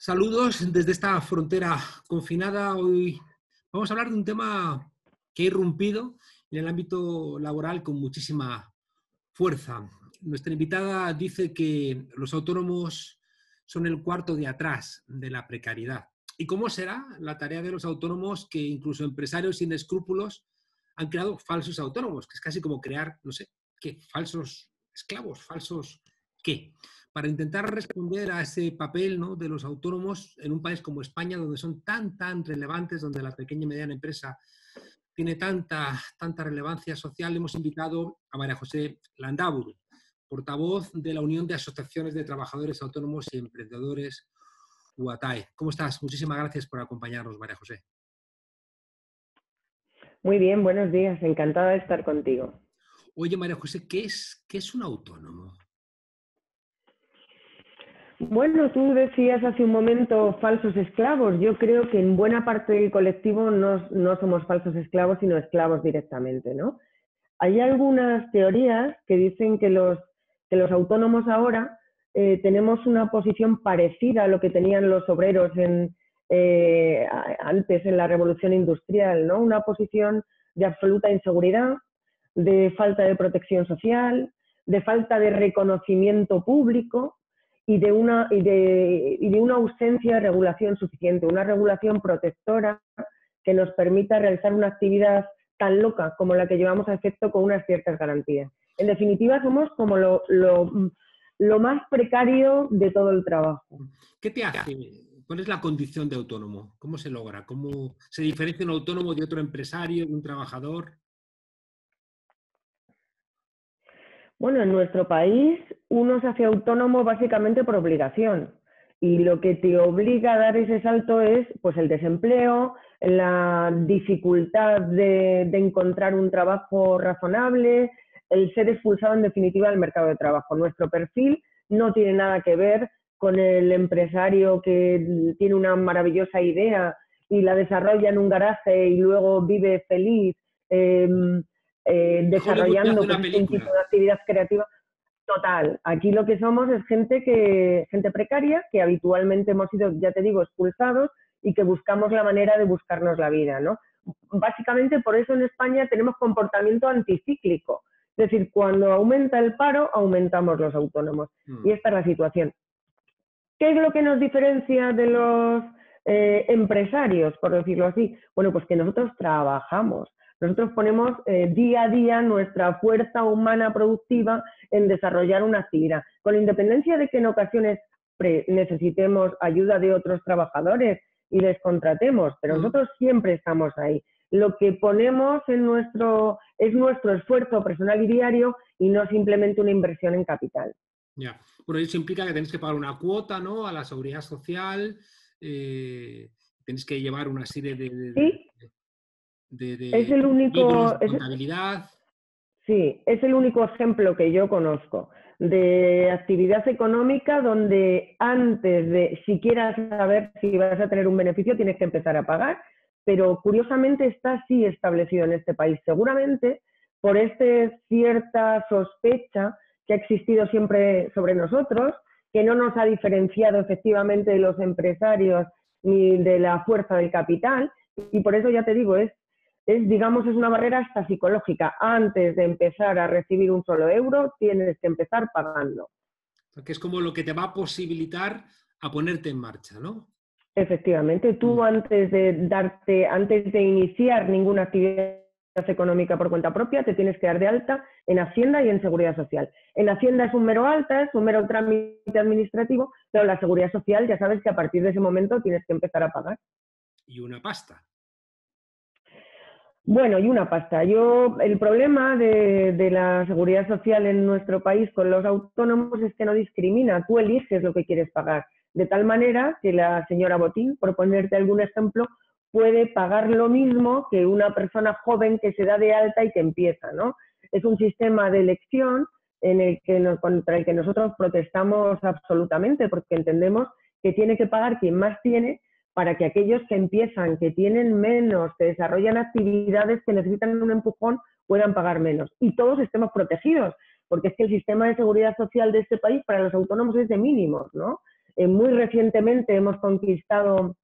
Saludos desde esta frontera confinada. Hoy vamos a hablar de un tema que ha irrumpido en el ámbito laboral con muchísima fuerza. Nuestra invitada dice que los autónomos son el cuarto de atrás de la precariedad. ¿Y cómo será la tarea de los autónomos que incluso empresarios sin escrúpulos han creado falsos autónomos? Que es casi como crear, no sé, ¿qué? Falsos esclavos, falsos ¿qué? Para intentar responder a ese papel, ¿no?, de los autónomos en un país como España, donde son tan relevantes, donde la pequeña y mediana empresa tiene tanta relevancia social, hemos invitado a María José Landaburu, portavoz de la Unión de Asociaciones de Trabajadores Autónomos y Emprendedores, UATAE. ¿Cómo estás? Muchísimas gracias por acompañarnos, María José. Muy bien, buenos días. Encantada de estar contigo. Oye, María José, ¿qué es un autónomo? Bueno, tú decías hace un momento falsos esclavos. Yo creo que en buena parte del colectivo no somos falsos esclavos, sino esclavos directamente, ¿no? Hay algunas teorías que dicen que los autónomos ahora tenemos una posición parecida a lo que tenían los obreros antes en la Revolución Industrial, ¿no? Una posición de absoluta inseguridad, de falta de protección social, de falta de reconocimiento público y de una ausencia de regulación suficiente, una regulación protectora que nos permita realizar una actividad tan loca como la que llevamos a efecto con unas ciertas garantías. En definitiva, somos como lo más precario de todo el trabajo. ¿Qué te hace? ¿Cuál es la condición de autónomo? ¿Cómo se logra? ¿Cómo se diferencia un autónomo de otro empresario, de un trabajador? Bueno, en nuestro país uno se hace autónomo básicamente por obligación y lo que te obliga a dar ese salto es pues el desempleo, la dificultad de encontrar un trabajo razonable, el ser expulsado en definitiva del mercado de trabajo. Nuestro perfil no tiene nada que ver con el empresario que tiene una maravillosa idea y la desarrolla en un garaje y luego vive feliz desarrollando pues, un tipo de actividad creativa. Total, aquí lo que somos es gente precaria que habitualmente hemos sido, ya te digo, expulsados y que buscamos la manera de buscarnos la vida, ¿no? Básicamente por eso en España tenemos comportamiento anticíclico, es decir, cuando aumenta el paro, aumentamos los autónomos. Y esta es la situación. ¿Qué es lo que nos diferencia de los empresarios, por decirlo así? Bueno, pues que nosotros trabajamos. Nosotros ponemos día a día nuestra fuerza humana productiva en desarrollar una actividad. Con independencia de que en ocasiones necesitemos ayuda de otros trabajadores y les contratemos, pero nosotros siempre estamos ahí. Lo que ponemos es nuestro esfuerzo personal y diario y no simplemente una inversión en capital. Ya. Bueno, eso implica que tenéis que pagar una cuota, ¿no?, a la seguridad social, tenéis que llevar una serie es el único, libros de contabilidad. Sí, es el único ejemplo que yo conozco de actividad económica donde antes de siquiera saber si vas a tener un beneficio tienes que empezar a pagar, pero curiosamente está así establecido en este país. Seguramente por cierta sospecha que ha existido siempre sobre nosotros, que no nos ha diferenciado efectivamente de los empresarios ni de la fuerza del capital, y por eso ya te digo, es una barrera hasta psicológica. Antes de empezar a recibir un solo euro, tienes que empezar pagando. Que es como lo que te va a posibilitar a ponerte en marcha, ¿no? Efectivamente, tú antes de iniciar ninguna actividad económica por cuenta propia, te tienes que dar de alta en Hacienda y en Seguridad Social. En Hacienda es un mero alta, es un mero trámite administrativo, pero la Seguridad Social ya sabes que a partir de ese momento tienes que empezar a pagar. Y una pasta. Bueno, y una pasta. El problema de la seguridad social en nuestro país con los autónomos es que no discrimina. Tú eliges lo que quieres pagar. De tal manera que la señora Botín, por ponerte algún ejemplo, puede pagar lo mismo que una persona joven que se da de alta y que empieza, ¿no? Es un sistema de elección contra el que nosotros protestamos absolutamente porque entendemos que tiene que pagar quien más tiene para que aquellos que empiezan, que tienen menos, que desarrollan actividades que necesitan un empujón, puedan pagar menos. Y todos estemos protegidos, porque es que el sistema de seguridad social de este país para los autónomos es de mínimos, ¿no? Muy recientemente hemos conquistado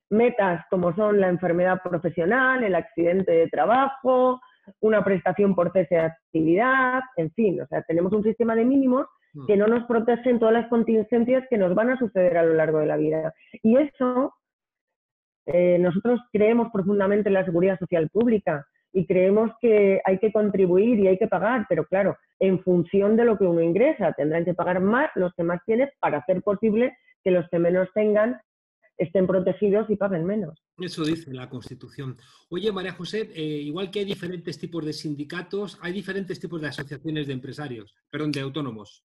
metas como son la enfermedad profesional, el accidente de trabajo, una prestación por cese de actividad, en fin, o sea, tenemos un sistema de mínimos que no nos protege en todas las contingencias que nos van a suceder a lo largo de la vida. Y eso, nosotros creemos profundamente en la seguridad social pública y creemos que hay que contribuir y hay que pagar, pero claro, en función de lo que uno ingresa, tendrán que pagar más los que más tienen para hacer posible que los que menos tengan estén protegidos y paguen menos. Eso dice la Constitución. Oye, María José, igual que hay diferentes tipos de sindicatos, hay diferentes tipos de asociaciones de empresarios, perdón, de autónomos.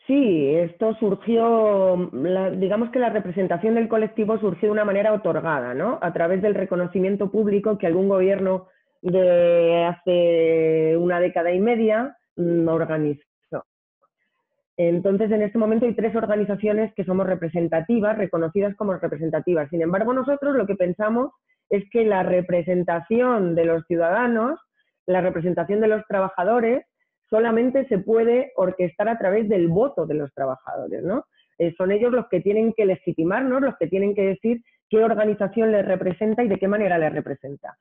Sí, esto surgió, digamos que la representación del colectivo surgió de una manera otorgada, ¿no? A través del reconocimiento público que algún gobierno de hace una década y media organizó. Entonces, en este momento hay 3 organizaciones que somos representativas, reconocidas como representativas. Sin embargo, nosotros lo que pensamos es que la representación de los ciudadanos, la representación de los trabajadores, solamente se puede orquestar a través del voto de los trabajadores, ¿no? Son ellos los que tienen que legitimarnos, los que tienen que decir qué organización les representa y de qué manera les representa.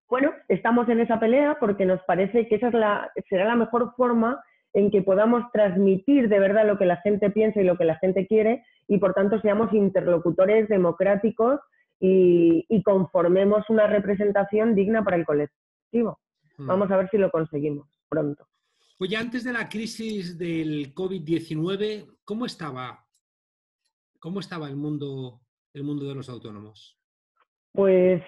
Bueno, estamos en esa pelea porque nos parece que esa será la mejor forma en que podamos transmitir de verdad lo que la gente piensa y lo que la gente quiere y por tanto seamos interlocutores democráticos y conformemos una representación digna para el colectivo. Vamos a ver si lo conseguimos pronto. Oye, antes de la crisis del COVID-19, ¿cómo estaba el mundo de los autónomos? Pues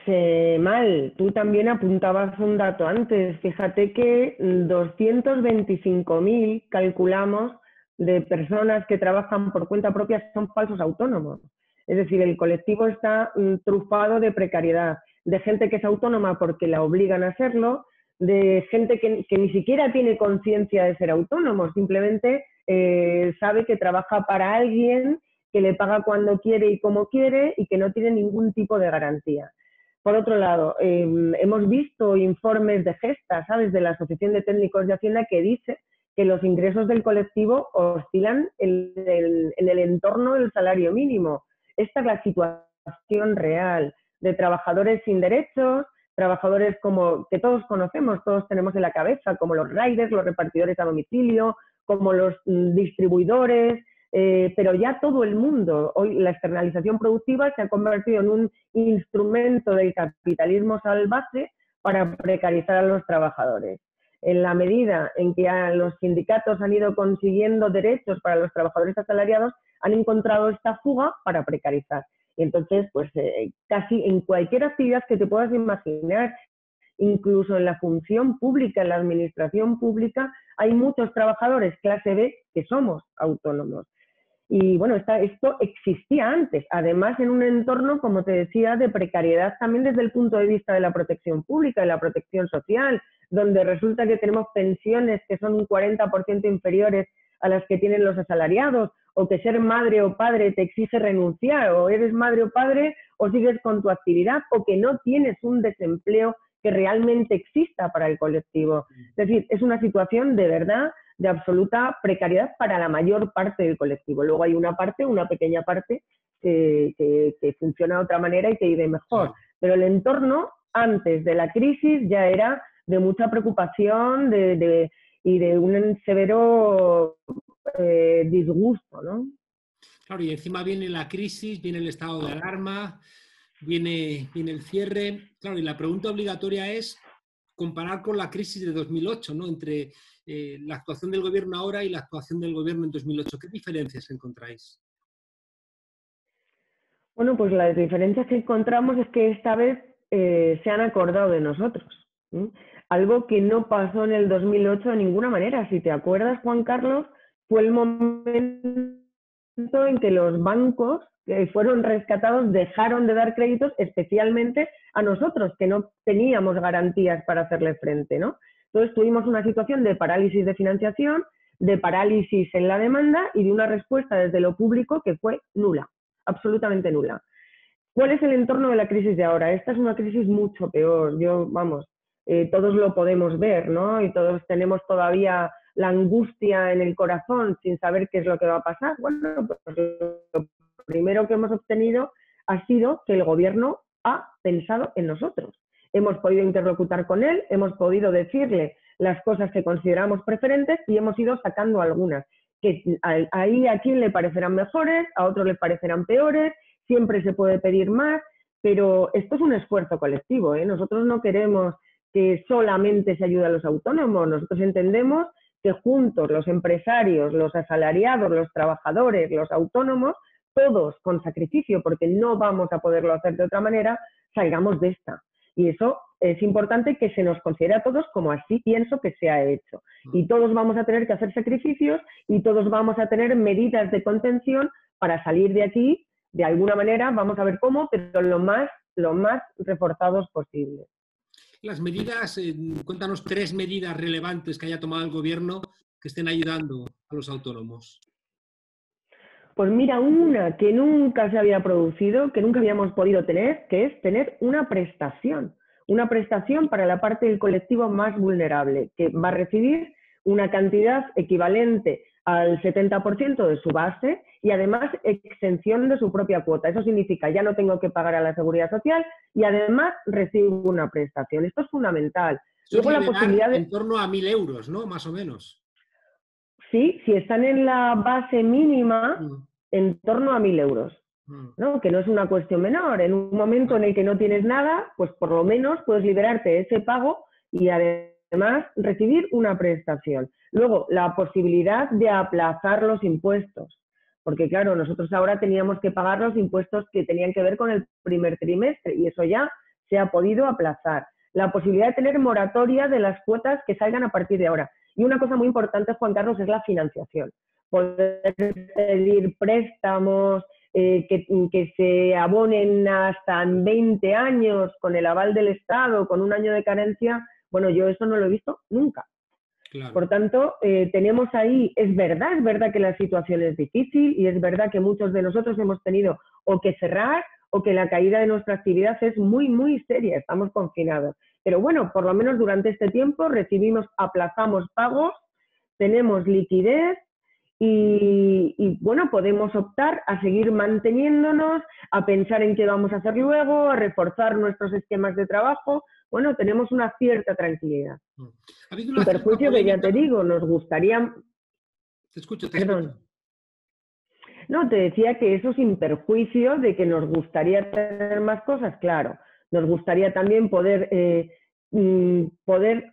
mal, tú también apuntabas un dato antes. Fíjate que 225.000 calculamos de personas que trabajan por cuenta propia son falsos autónomos. Es decir, el colectivo está trufado de precariedad, de gente que es autónoma porque la obligan a serlo, de gente que ni siquiera tiene conciencia de ser autónomo, simplemente sabe que trabaja para alguien que le paga cuando quiere y como quiere y que no tiene ningún tipo de garantía. Por otro lado, hemos visto informes de Gesta, ¿sabes?, de la Asociación de Técnicos de Hacienda, que dice que los ingresos del colectivo oscilan en el entorno del salario mínimo. Esta es la situación real de trabajadores sin derechos, trabajadores como que todos conocemos, todos tenemos en la cabeza, como los riders, los repartidores a domicilio, como los distribuidores, pero ya todo el mundo, hoy la externalización productiva se ha convertido en un instrumento del capitalismo salvaje para precarizar a los trabajadores. En la medida en que los sindicatos han ido consiguiendo derechos para los trabajadores asalariados, han encontrado esta fuga para precarizar. Y entonces, pues casi en cualquier actividad que te puedas imaginar, incluso en la función pública, en la administración pública, hay muchos trabajadores clase B que somos autónomos. Y bueno, esto existía antes, además en un entorno, como te decía, de precariedad también desde el punto de vista de la protección pública, de la protección social, donde resulta que tenemos pensiones que son un 40% inferiores a las que tienen los asalariados, o que ser madre o padre te exige renunciar, o eres madre o padre o sigues con tu actividad, o que no tienes un desempleo que realmente exista para el colectivo. Es decir, es una situación de verdad de absoluta precariedad para la mayor parte del colectivo. Luego hay una pequeña parte que funciona de otra manera y que vive mejor. Pero el entorno antes de la crisis ya era de mucha preocupación y de un severo disgusto, ¿no? Claro, y encima viene la crisis, viene el estado de alarma, viene el cierre. Claro, y la pregunta obligatoria es comparar con la crisis de 2008, ¿no? Entre la actuación del gobierno ahora y la actuación del gobierno en 2008. ¿Qué diferencias encontráis? Bueno, pues las diferencias que encontramos es que esta vez se han acordado de nosotros. Algo que no pasó en el 2008 de ninguna manera. Si te acuerdas, Juan Carlos, fue el momento en que los bancos que fueron rescatados dejaron de dar créditos, especialmente a nosotros, que no teníamos garantías para hacerle frente, ¿no? Entonces tuvimos una situación de parálisis de financiación, de parálisis en la demanda y de una respuesta desde lo público que fue nula, absolutamente nula. ¿Cuál es el entorno de la crisis de ahora? Esta es una crisis mucho peor. todos lo podemos ver, ¿no? Y todos tenemos todavía la angustia en el corazón sin saber qué es lo que va a pasar. Bueno, pues lo primero que hemos obtenido ha sido que el gobierno ha pensado en nosotros. Hemos podido interlocutar con él, hemos podido decirle las cosas que consideramos preferentes y hemos ido sacando algunas, que ahí a quien le parecerán mejores, a otros les parecerán peores, siempre se puede pedir más, pero esto es un esfuerzo colectivo, ¿eh? Nosotros no queremos que solamente se ayude a los autónomos, nosotros entendemos que juntos los empresarios, los asalariados, los trabajadores, los autónomos, todos con sacrificio, porque no vamos a poderlo hacer de otra manera, salgamos de esta. Y eso es importante que se nos considere a todos como así pienso que se ha hecho. Y todos vamos a tener que hacer sacrificios y todos vamos a tener medidas de contención para salir de aquí, de alguna manera, vamos a ver cómo, pero lo más reforzados posible. Las medidas, cuéntanos 3 medidas relevantes que haya tomado el gobierno que estén ayudando a los autónomos. Pues mira, una que nunca se había producido, que nunca habíamos podido tener, que es tener una prestación para la parte del colectivo más vulnerable, que va a recibir una cantidad equivalente al 70% de su base y además exención de su propia cuota. Eso significa ya no tengo que pagar a la Seguridad Social y además recibo una prestación. Esto es fundamental. Eso luego la posibilidad de... en torno a 1.000 euros, ¿no? Más o menos. Sí, si están en la base mínima, en torno a 1.000 euros, ¿no? Que no es una cuestión menor. En un momento en el que no tienes nada, pues por lo menos puedes liberarte de ese pago y además recibir una prestación. Luego, la posibilidad de aplazar los impuestos, porque claro, nosotros ahora teníamos que pagar los impuestos que tenían que ver con el primer trimestre y eso ya se ha podido aplazar. La posibilidad de tener moratoria de las cuotas que salgan a partir de ahora. Y una cosa muy importante, Juan Carlos, es la financiación. Poder pedir préstamos que se abonen hasta 20 años con el aval del Estado, con un año de carencia. Bueno, yo eso no lo he visto nunca. Claro. Por tanto, tenemos ahí, es verdad que la situación es difícil y es verdad que muchos de nosotros hemos tenido o que cerrar o que la caída de nuestra actividad es muy, muy seria, estamos confinados. Pero bueno, por lo menos durante este tiempo aplazamos pagos, tenemos liquidez y bueno, podemos optar a seguir manteniéndonos, a pensar en qué vamos a hacer luego, a reforzar nuestros esquemas de trabajo. Bueno, tenemos una cierta tranquilidad. Sin perjuicio que ya te digo, nos gustaría... Te escucho. Perdón. No, te decía que eso sin perjuicio de que nos gustaría tener más cosas, claro. Nos gustaría también poder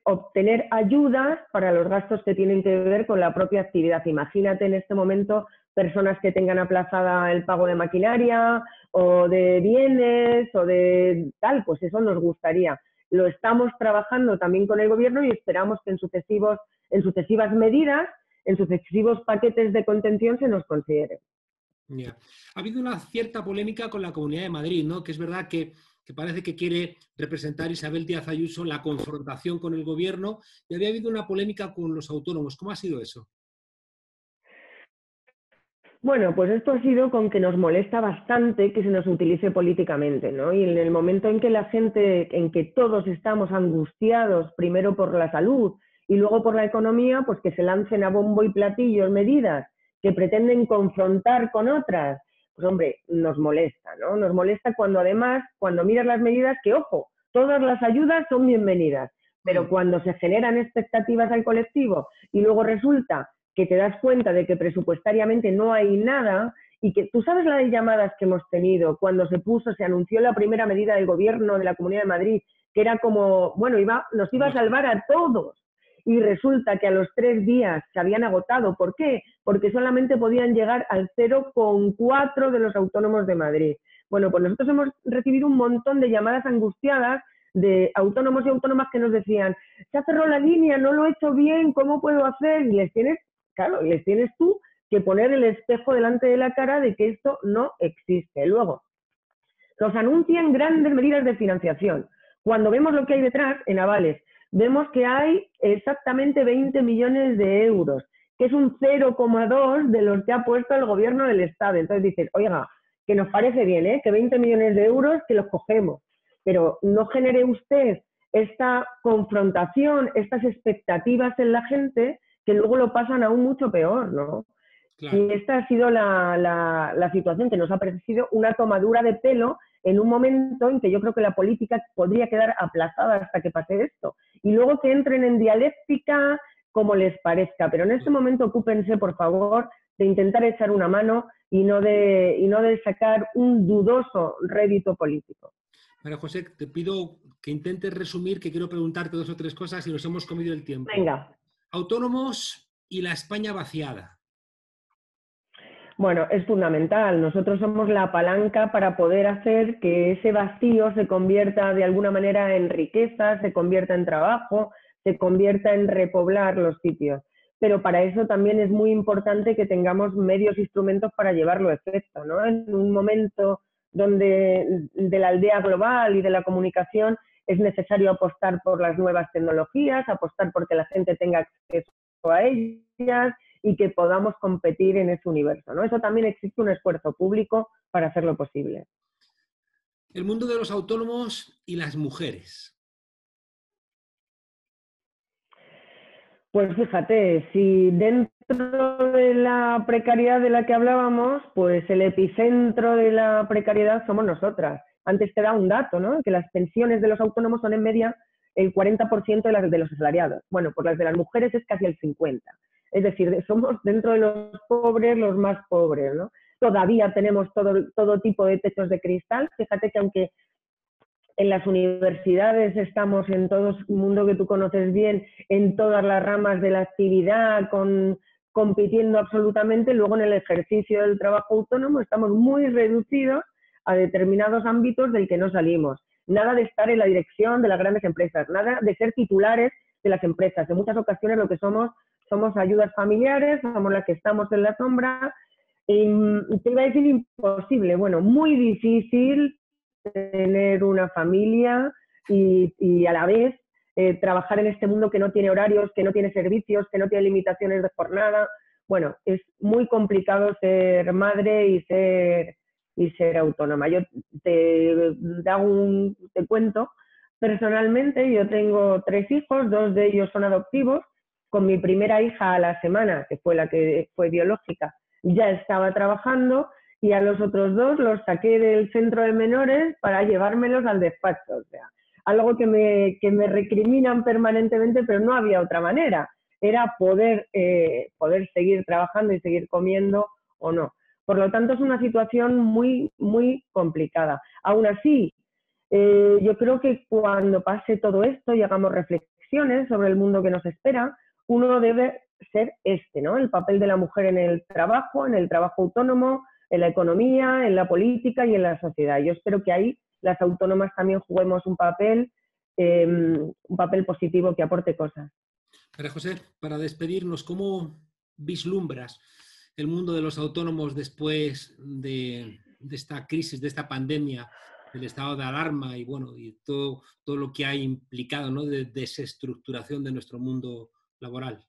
obtener ayudas para los gastos que tienen que ver con la propia actividad. Imagínate en este momento personas que tengan aplazada el pago de maquinaria o de bienes o de tal, pues eso nos gustaría. Lo estamos trabajando también con el gobierno y esperamos que en sucesivas medidas, en sucesivos paquetes de contención se nos considere. Yeah. Ha habido una cierta polémica con la Comunidad de Madrid, ¿no? Que es verdad que parece que quiere representar Isabel Díaz Ayuso la confrontación con el gobierno y había habido una polémica con los autónomos. ¿Cómo ha sido eso? Bueno, pues esto ha sido con que nos molesta bastante que se nos utilice políticamente, ¿no? Y en el momento en que todos estamos angustiados, primero por la salud y luego por la economía, pues que se lancen a bombo y platillo medidas que pretenden confrontar con otras, pues hombre, nos molesta, ¿no? Nos molesta cuando miras las medidas, que ojo, todas las ayudas son bienvenidas, pero cuando se generan expectativas al colectivo y luego resulta que te das cuenta de que presupuestariamente no hay nada y que tú sabes la de llamadas que hemos tenido cuando se anunció la primera medida del gobierno de la Comunidad de Madrid, que era como, bueno, nos iba a salvar a todos. Y resulta que a los 3 días se habían agotado. ¿Por qué? Porque solamente podían llegar al 0,4 de los autónomos de Madrid. Bueno, pues nosotros hemos recibido un montón de llamadas angustiadas de autónomos y autónomas que nos decían, se ha cerrado la línea, no lo he hecho bien, ¿cómo puedo hacer? Y les tienes tú que poner el espejo delante de la cara de que esto no existe. Luego, nos anuncian grandes medidas de financiación. Cuando vemos lo que hay detrás, en avales, vemos que hay exactamente 20 millones de euros, que es un 0,2 de los que ha puesto el gobierno del Estado. Entonces dices, oiga, que nos parece bien, que 20 millones de euros que los cogemos, pero no genere usted esta confrontación, estas expectativas en la gente que luego lo pasan aún mucho peor, ¿no? Claro. Y esta ha sido la situación que nos ha parecido una tomadura de pelo en un momento en que yo creo que la política podría quedar aplazada hasta que pase esto. Y luego que entren en dialéctica como les parezca. Pero en este momento ocúpense, por favor, de intentar echar una mano y no de sacar un dudoso rédito político. María José, te pido que intentes resumir, que quiero preguntarte 2 o 3 cosas y nos hemos comido el tiempo. Venga. Autónomos y la España vaciada. Bueno, es fundamental. Nosotros somos la palanca para poder hacer que ese vacío se convierta de alguna manera en riqueza, se convierta en trabajo, se convierta en repoblar los sitios. Pero para eso también es muy importante que tengamos medios, instrumentos para llevarlo a efecto, ¿no? En un momento donde de la aldea global y de la comunicación es necesario apostar por las nuevas tecnologías, apostar porque la gente tenga acceso a ellas y que podamos competir en ese universo, ¿no? Eso también existe un esfuerzo público para hacerlo posible. El mundo de los autónomos y las mujeres. Pues fíjate, si dentro de la precariedad de la que hablábamos, pues el epicentro de la precariedad somos nosotras. Antes te da un dato, ¿no? Que las pensiones de los autónomos son en media el 40% de las de los asalariados. Bueno, pues las de las mujeres es casi el 50%. Es decir, somos dentro de los pobres los más pobres, ¿no? Todavía tenemos todo tipo de techos de cristal. Fíjate que aunque en las universidades estamos en todo el mundo que tú conoces bien, en todas las ramas de la actividad, compitiendo absolutamente, luego en el ejercicio del trabajo autónomo estamos muy reducidos a determinados ámbitos del que no salimos. Nada de estar en la dirección de las grandes empresas, nada de ser titulares de las empresas. En muchas ocasiones lo que somos ayudas familiares, somos las que estamos en la sombra. Y te iba a decir imposible, bueno, muy difícil tener una familia y a la vez trabajar en este mundo que no tiene horarios, que no tiene servicios, que no tiene limitaciones de jornada. Bueno, es muy complicado ser madre y ser autónoma. Yo te cuento personalmente, yo tengo 3 hijos, 2 de ellos son adoptivos. Con mi primera hija a la semana, que fue la que fue biológica, ya estaba trabajando, y a los otros 2 los saqué del centro de menores para llevármelos al despacho. O sea, algo que me recriminan permanentemente, pero no había otra manera. Era poder seguir trabajando y seguir comiendo o no. Por lo tanto, es una situación muy, muy complicada. Aún así, yo creo que cuando pase todo esto y hagamos reflexiones sobre el mundo que nos espera, uno debe ser ¿no? El papel de la mujer en el trabajo autónomo, en la economía, en la política y en la sociedad. Yo espero que ahí las autónomas también juguemos un papel positivo que aporte cosas. María José, para despedirnos, ¿cómo vislumbras el mundo de los autónomos después de esta crisis, de esta pandemia, del estado de alarma y bueno, y todo lo que ha implicado, ¿no?, de desestructuración de nuestro mundo laboral?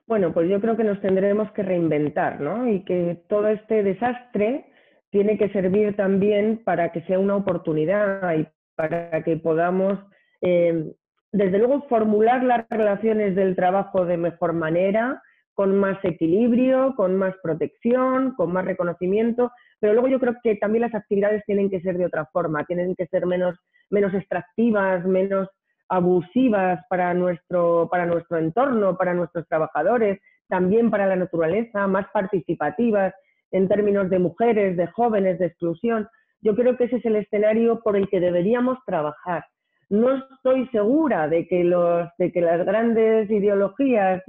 Bueno, pues yo creo que nos tendremos que reinventar, ¿no? Y que todo este desastre tiene que servir también para que sea una oportunidad y para que podamos, desde luego, formular las relaciones del trabajo de mejor manera, con más equilibrio, con más protección, con más reconocimiento, pero luego yo creo que también las actividades tienen que ser de otra forma, tienen que ser menos extractivas, menos abusivas para nuestro entorno, para nuestros trabajadores, también para la naturaleza, más participativas en términos de mujeres, de jóvenes, de exclusión. Yo creo que ese es el escenario por el que deberíamos trabajar. No estoy segura de que las grandes ideologías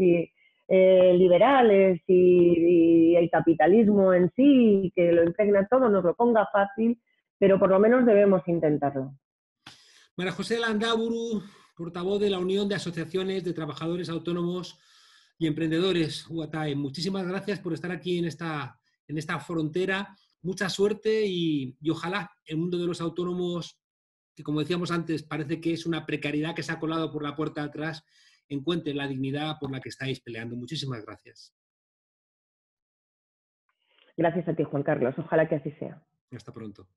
liberales y el capitalismo en sí, que lo impregna todo, nos lo ponga fácil, pero por lo menos debemos intentarlo. María José Landaburu, portavoz de la Unión de Asociaciones de Trabajadores Autónomos y Emprendedores, UATAE. Muchísimas gracias por estar aquí en esta frontera. Mucha suerte y ojalá el mundo de los autónomos, que como decíamos antes, parece que es una precariedad que se ha colado por la puerta de atrás, encuentre la dignidad por la que estáis peleando. Muchísimas gracias. Gracias a ti, Juan Carlos. Ojalá que así sea. Hasta pronto.